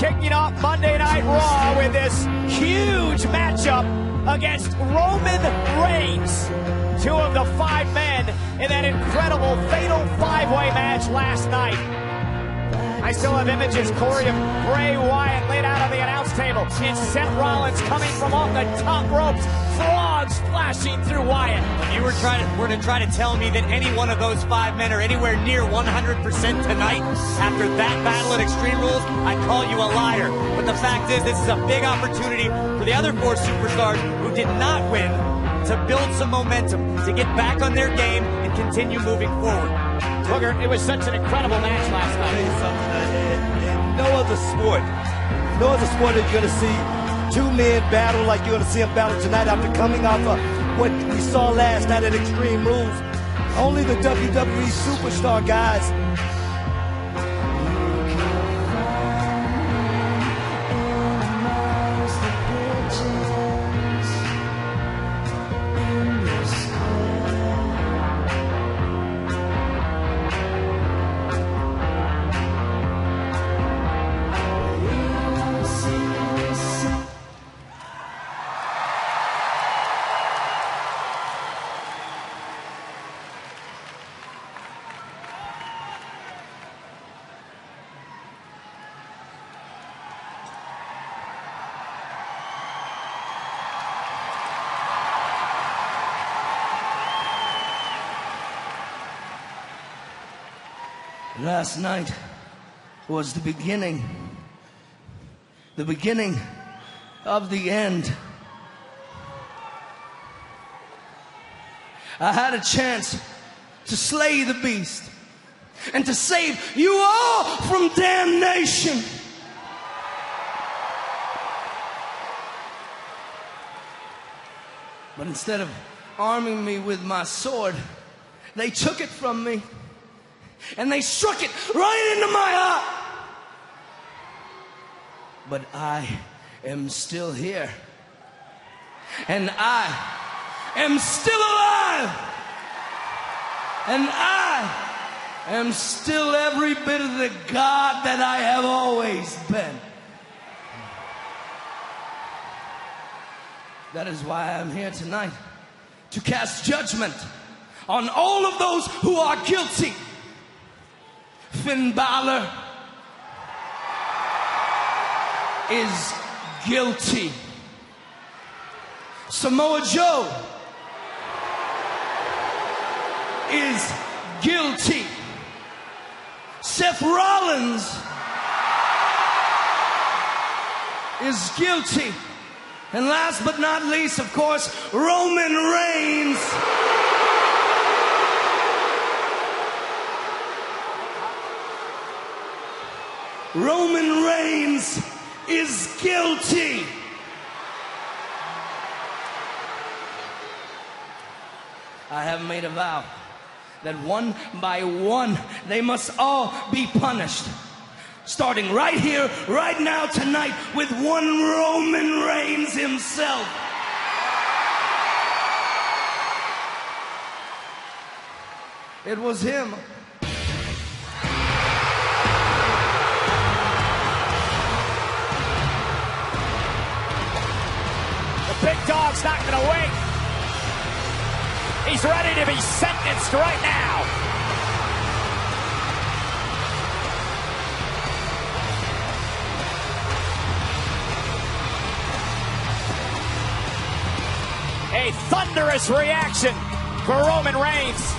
kicking off Monday Night Raw with this huge matchup against Roman Reigns. Two of the 5 men in that incredible fatal 5-way match last night. I still have images, Corey, of Bray Wyatt laid out on the announce table. It's Seth Rollins coming from off the top ropes, frogs splashing through Wyatt. If you were to try to tell me that any one of those 5 men are anywhere near 100% tonight after that battle at Extreme Rules, I'd call you a liar. But the fact is, this is a big opportunity for the other 4 superstars who did not win to build some momentum, to get back on their game and continue moving forward. Booker, it was such an incredible match last night. In no other sport are you going to see 2 men battle like you're going to see them battle tonight after coming off of what we saw last night at Extreme Rules. Only the WWE superstar guys. Last night was the beginning of the end. I had a chance to slay the beast and to save you all from damnation. But instead of arming me with my sword, they took it from me. And they struck it right into my heart. But I am still here. And I am still alive. And I am still every bit of the God that I have always been. That is why I'm here tonight, to cast judgment on all of those who are guilty. Finn Balor is guilty. Samoa Joe is guilty. Seth Rollins is guilty. And last but not least, of course, Roman Reigns is guilty. I have made a vow that one by one they must all be punished. Starting right here, right now, tonight, with one Roman Reigns himself. It was him. Big dog's not going to wait. He's ready to be sentenced right now. A thunderous reaction for Roman Reigns.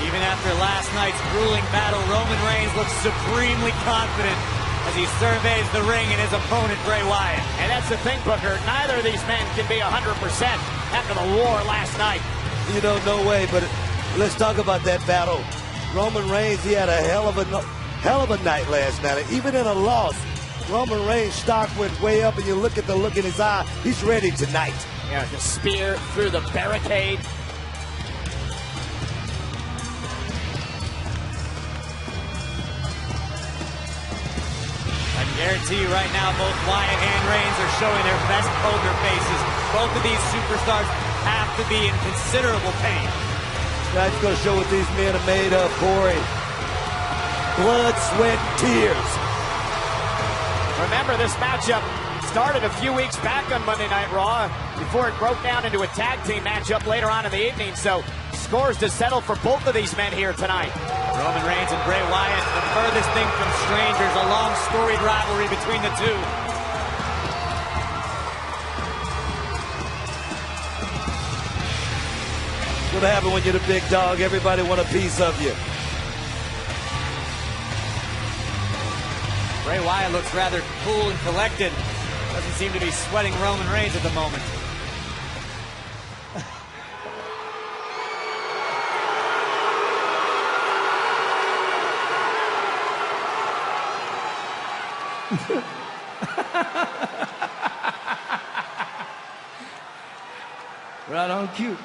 Even after last night's grueling battle, Roman Reigns looks supremely confident as he surveys the ring and his opponent, Bray Wyatt. And that's the thing, Booker. Neither of these men can be 100% after the war last night. You know, no way, but let's talk about that battle. Roman Reigns, he had a hell of a night last night. Even in a loss, Roman Reigns' stock went way up, and you look at the look in his eye, he's ready tonight. Yeah, the spear through the barricade. Guarantee you right now, both Wyatt and Reigns are showing their best poker faces. Both of these superstars have to be in considerable pain. Tonight's going to show what these men are made of, Corey. Blood, sweat, and tears. Remember, this matchup started a few weeks back on Monday Night Raw before it broke down into a tag team matchup later on in the evening. So scores to settle for both of these men here tonight. Roman Reigns and Bray Wyatt, the furthest thing from strangers, a long storied rivalry between the two. What happened when you're the big dog? Everybody want a piece of you. Bray Wyatt looks rather cool and collected. Doesn't seem to be sweating Roman Reigns at the moment. Right on cue.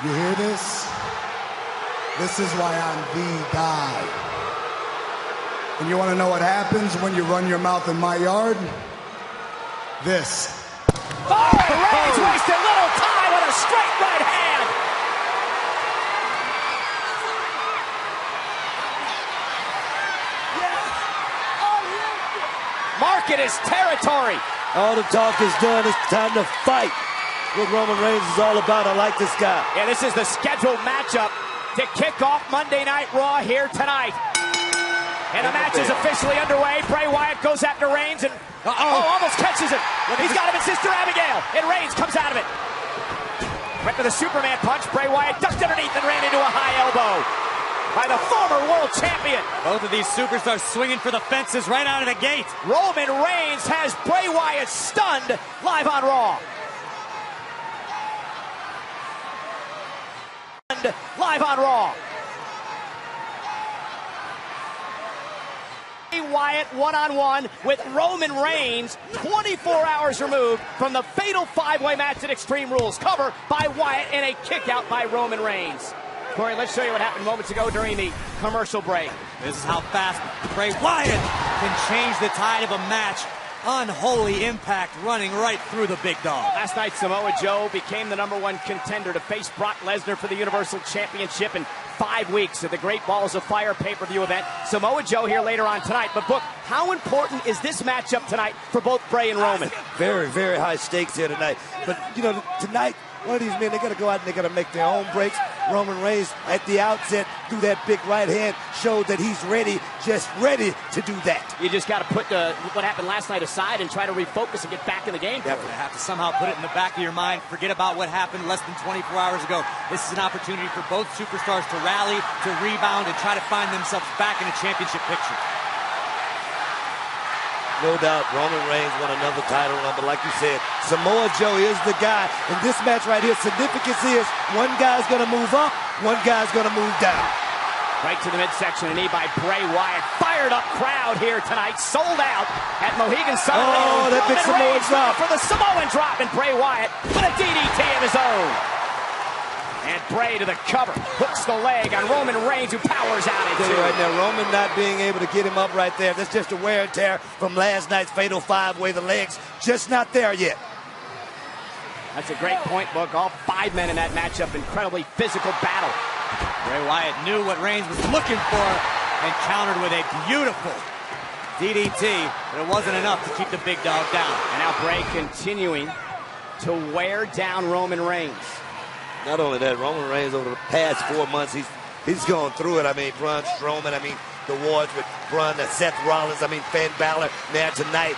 You hear this? This is why I'm the guy. And you want to know what happens when you run your mouth in my yard? This. Oh, Reigns wasted little time with a straight right hand. Market his territory. All the talk is done. It's time to fight. What Roman Reigns is all about. I like this guy. Yeah, this is the scheduled matchup to kick off Monday Night Raw here tonight. And the match is officially underway. Bray Wyatt goes after Reigns and almost catches him. He's got him in Sister Abigail. And Reigns comes out of it. Went for the Superman punch. Bray Wyatt ducked underneath and ran into a high elbow by the former world champion. Both of these superstars swinging for the fences right out of the gate. Roman Reigns has Bray Wyatt stunned live on Raw. Live on Raw. Bray Wyatt one-on-one with Roman Reigns 24 hours removed from the fatal five-way match at Extreme Rules. Cover by Wyatt and a kick out by Roman Reigns. Corey, let's show you what happened moments ago during the commercial break. This is how fast Bray Wyatt can change the tide of a match. Unholy impact running right through the big dog. Last night, Samoa Joe became the #1 contender to face Brock Lesnar for the Universal Championship in 5 weeks at the Great Balls of Fire pay-per-view event. Samoa Joe here later on tonight. But, Book, how important is this matchup tonight for both Bray and Roman? Very, very high stakes here tonight. But, you know, tonight, one of these men, they got to go out and they got to make their own breaks. Roman Reigns, at the outset, through that big right hand, showed that he's ready, just ready to do that. You just got to put what happened last night aside and try to refocus and get back in the game. Definitely have to somehow put it in the back of your mind. Forget about what happened less than 24 hours ago. This is an opportunity for both superstars to rally, to rebound, and try to find themselves back in a championship picture. No doubt, Roman Reigns won another title run, but like you said, Samoa Joe is the guy. In this match right here, significance is one guy's going to move up, one guy's going to move down. Right to the midsection, a knee by Bray Wyatt. Fired up crowd here tonight, sold out at Mohegan Sun. Oh, that big Samoan drop. For the Samoan drop, and Bray Wyatt put a DDT of his own. And Bray to the cover, hooks the leg on Roman Reigns, who powers out into it. Right now, Roman not being able to get him up right there. That's just a wear and tear from last night's fatal five-way. The legs just not there yet. That's a great point, Book. All 5 men in that matchup, incredibly physical battle. Bray Wyatt knew what Reigns was looking for and countered with a beautiful DDT, but it wasn't enough to keep the big dog down. And now Bray continuing to wear down Roman Reigns. Not only that, Roman Reigns over the past 4 months, he's gone through it. I mean, Braun Strowman, I mean, the wars with Braun, Seth Rollins, I mean, Finn Balor. Now tonight,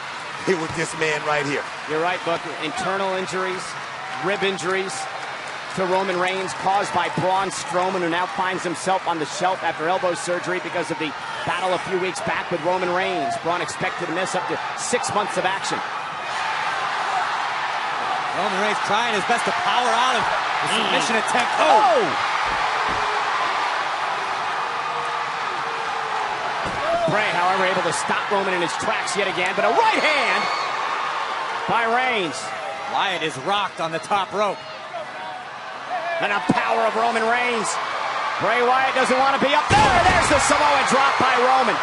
it was this man right here. You're right, Buck. Internal injuries, rib injuries to Roman Reigns caused by Braun Strowman, who now finds himself on the shelf after elbow surgery because of the battle a few weeks back with Roman Reigns. Braun expected to miss up to 6 months of action. Roman Reigns trying his best to power out of the submission attempt. Oh! Bray, however, able to stop Roman in his tracks yet again, but a right hand by Reigns. Wyatt is rocked on the top rope. And a power of Roman Reigns. Bray Wyatt doesn't want to be up there. There's the Samoan drop by Roman.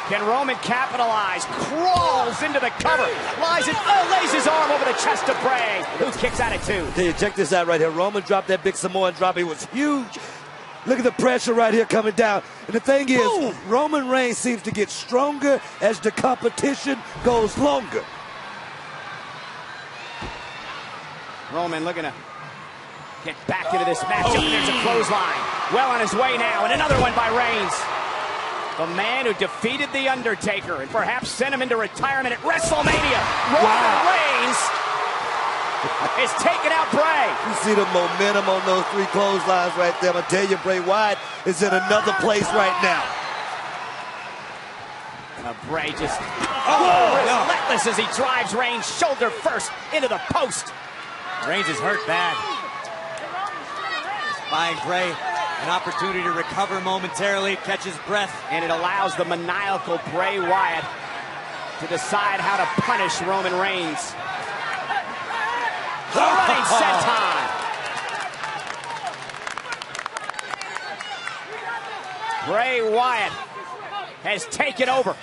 Can Roman capitalize? Crawls into the cover. Lays his arm over the chest of Bray, who kicks out at 2. Hey, check this out right here. Roman dropped that big Samoan drop. It was huge. Look at the pressure right here coming down. And the thing is, boom! Roman Reigns seems to get stronger as the competition goes longer. Roman looking to get back into this matchup. And there's a clothesline. Well on his way now. And another one by Reigns. The man who defeated The Undertaker and perhaps sent him into retirement at WrestleMania. Roman Reigns is taking out Bray. You see the momentum on those 3 clotheslines right there. I'm going to tell you, Bray Wyatt is in another place right now. Bray just relentless as he drives Reigns shoulder first into the post. Reigns is hurt bad. Buying Bray an opportunity to recover momentarily, catch his breath. And it allows the maniacal Bray Wyatt to decide how to punish Roman Reigns. The running senton. Bray Wyatt has taken over.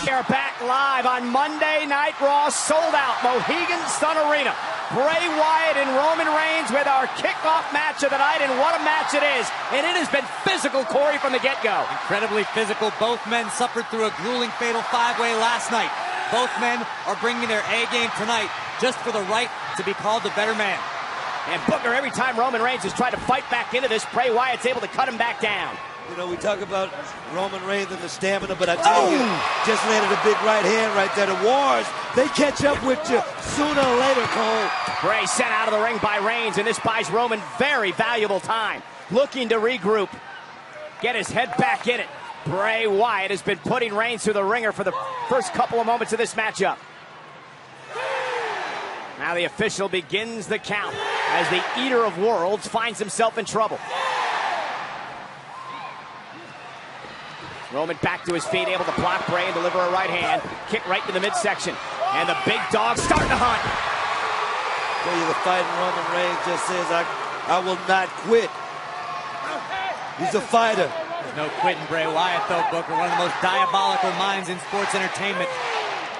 They're back live on Monday Night Raw, sold out Mohegan Sun Arena. Bray Wyatt and Roman Reigns with our kickoff match of the night, and what a match it is. And it has been physical, Corey, from the get-go. Incredibly physical. Both men suffered through a grueling fatal 5-way last night. Both men are bringing their A-game tonight just for the right to be called the better man. And Booker, every time Roman Reigns has tried to fight back into this, Bray Wyatt's able to cut him back down. You know, we talk about Roman Reigns and the stamina, but I tell you, just landed a big right hand right there. The Wars, they catch up with you sooner or later, Cole. Bray sent out of the ring by Reigns, and this buys Roman very valuable time. Looking to regroup, get his head back in it. Bray Wyatt has been putting Reigns through the ringer for the first couple of moments of this matchup. Now the official begins the count as the Eater of Worlds finds himself in trouble. Roman back to his feet, able to block Bray and deliver a right hand. Kick right to the midsection. And the big dog starting to hunt. Tell you, the fighting Roman Reigns just says, I will not quit. He's a fighter. There's no quitting Bray Wyatt, though, Booker. One of the most diabolical minds in sports entertainment.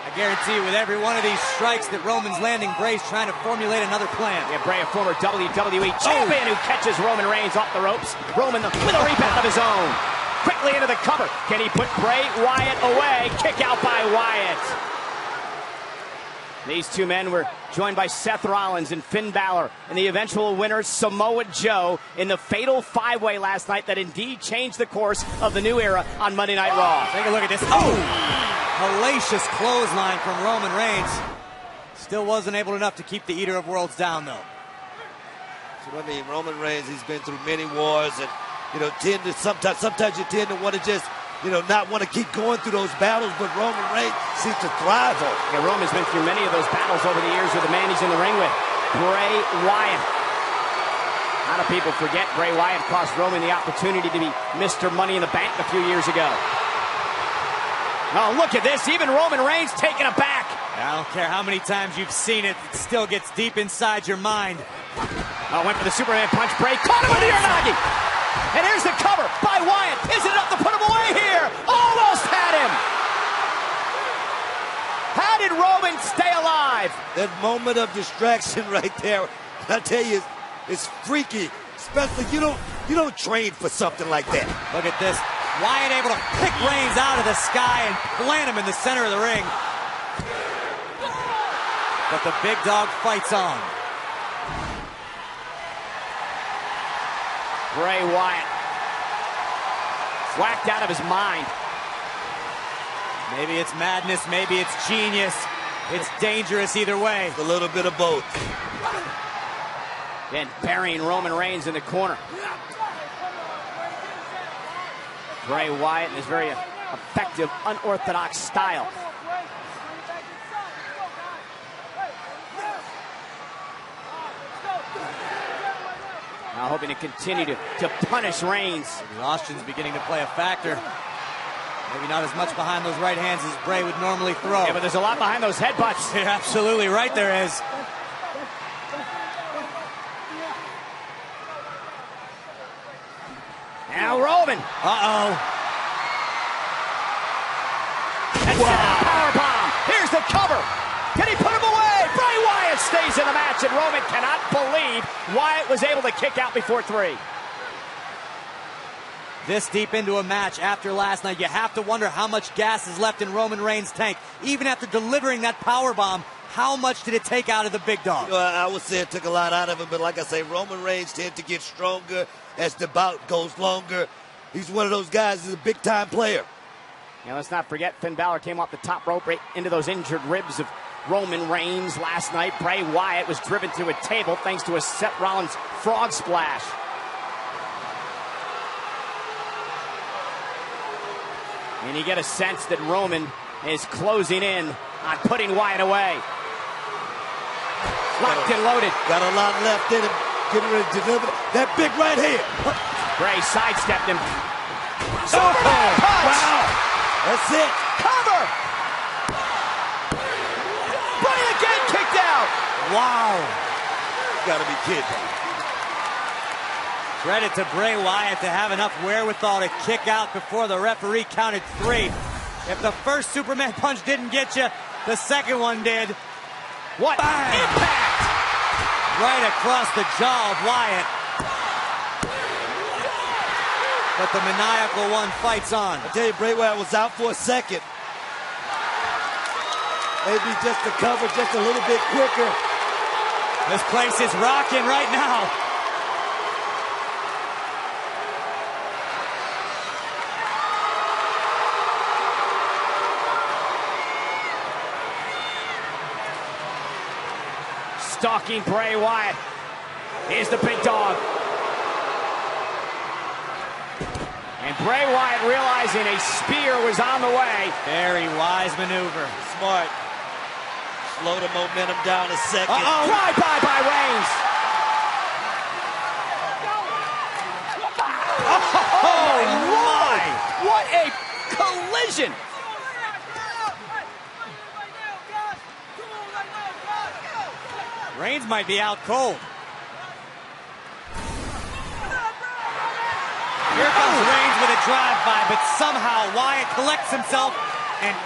I guarantee you, with every one of these strikes that Roman's landing, Bray's trying to formulate another plan. Yeah, Bray, a former WWE champion who catches Roman Reigns off the ropes. Roman with a rebound of his own. Quickly into the cover. Can he put Bray Wyatt away? Kick out by Wyatt. These two men were joined by Seth Rollins and Finn Balor, and the eventual winner, Samoa Joe, in the fatal 5-way last night that indeed changed the course of the new era on Monday Night Raw. Take a look at this. Hellacious clothesline from Roman Reigns. Still wasn't able enough to keep the Eater of Worlds down, though. So, I mean, Roman Reigns, he's been through many wars, and you know, sometimes you tend to want to just, you know, not want to keep going through those battles, but Roman Reigns seems to thrive on it. Yeah, Roman's been through many of those battles over the years with the man he's in the ring with, Bray Wyatt. A lot of people forget Bray Wyatt cost Roman the opportunity to be Mr. Money in the Bank a few years ago. Oh, look at this. Even Roman Reigns taking it back. I don't care how many times you've seen it, it still gets deep inside your mind. Oh, went for the Superman punch. Bray caught him with the Uranagi. And here's the cover by Wyatt. Isn't it up to put him away here? Almost had him. How did Roman stay alive? That moment of distraction right there, I tell you, it's freaky. Especially, you don't You don't train for something like that. Look at this. Wyatt able to pick Reigns out of the sky and plant him in the center of the ring. But the big dog fights on. Bray Wyatt whacked out of his mind. Maybe it's madness, maybe it's genius. It's dangerous either way. A little bit of both. Then burying Roman Reigns in the corner. Bray Wyatt in his very effective, unorthodox style. Now hoping to continue to punish Reigns. Exhaustion's beginning to play a factor. Maybe not as much behind those right hands as Bray would normally throw. Yeah, but there's a lot behind those headbutts. You're absolutely right, there is. Now Roman. Uh-oh. And powerbomb. Here's the cover. Can he put him away? Bray Wyatt stays in the match, and Roman cannot believe Wyatt was able to kick out before 3. This deep into a match after last night, you have to wonder how much gas is left in Roman Reigns' tank. Even after delivering that powerbomb, how much did it take out of the big dog? You know, I would say it took a lot out of him, but like I say, Roman Reigns tends to get stronger as the bout goes longer. He's one of those guys, he's a big-time player. Now let's not forget, Finn Balor came off the top rope right into those injured ribs of Roman Reigns last night. Bray Wyatt was driven to a table thanks to a Seth Rollins frog splash. And you get a sense that Roman is closing in on putting Wyatt away. Locked and loaded. Got a lot left in him. Getting ready to deliver that big right hand. Bray sidestepped him. Superman punch! Wow! That's it. Cover! Bray again kicked out. Wow. You gotta be kidding. Credit to Bray Wyatt to have enough wherewithal to kick out before the referee counted 3. If the first Superman punch didn't get you, the second one did. What impact! Right across the jaw of Wyatt. But the maniacal one fights on. I tell you, Bray Wyatt was out for a second. Maybe just to cover just a little bit quicker. This place is rocking right now. Stalking Bray Wyatt. Here's the big dog. And Bray Wyatt realizing a spear was on the way. Very wise maneuver. Smart. Slow the momentum down a second. Uh-oh. Drive-by by Reigns. Oh, my. What a collision. Reigns might be out cold. Here comes Reigns with a drive-by, but somehow Wyatt collects himself and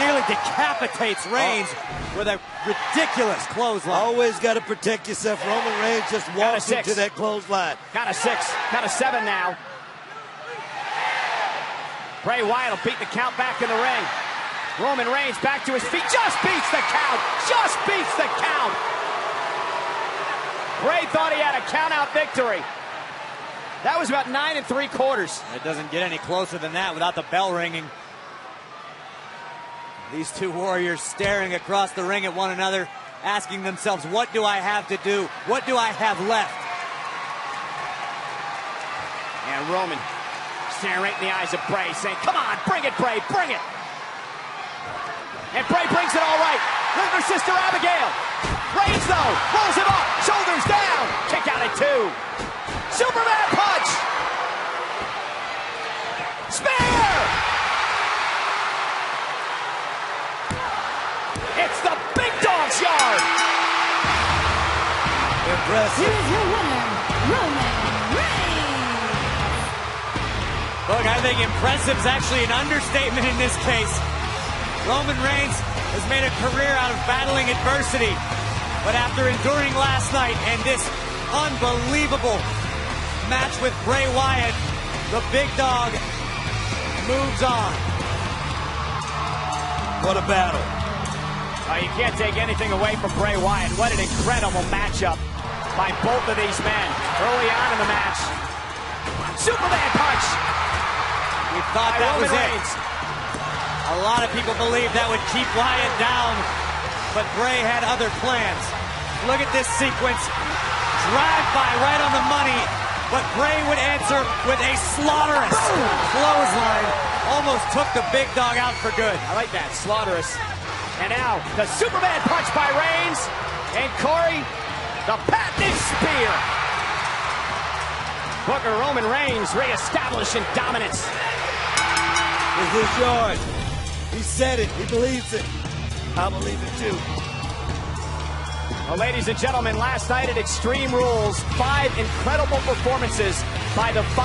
nearly decapitates Reigns with a ridiculous clothesline. Always got to protect yourself. Roman Reigns just walks into that clothesline. Count of 6, count of 7 now. Bray Wyatt will beat the count back in the ring. Roman Reigns back to his feet, just beats the count, just beats the count. Bray thought he had a count-out victory. That was about 9 3/4. It doesn't get any closer than that without the bell ringing. These two warriors staring across the ring at one another, asking themselves, what do I have to do? What do I have left? And Roman staring right in the eyes of Bray, saying, come on, bring it, Bray, bring it. And Bray brings it all right. Look at her sister Abigail. Reigns, though, rolls him up, shoulders down. Kick out at 2. Superman punch. Spear. It's the big dog's yard. Impressive. Here's your winner, Roman Reigns. Look, I think impressive is actually an understatement in this case. Roman Reigns has made a career out of battling adversity. But after enduring last night and this unbelievable match with Bray Wyatt. The big dog moves on. What a battle. You can't take anything away from Bray Wyatt. What an incredible matchup by both of these men early on in the match. Superman punch. We thought that was Reigns. A lot of people believed that would keep Wyatt down, but Bray had other plans. Look at this sequence. Drive-by right on the money, but Bray would answer with a slaughterous clothesline. Almost took the big dog out for good. I like that, slaughterous. And now, the Superman punch by Reigns. And Corey, the patented spear. Booker Roman Reigns reestablishing dominance. This is yours. He said it. He believes it. I believe it too. Well, ladies and gentlemen, last night at Extreme Rules, 5 incredible performances by the 5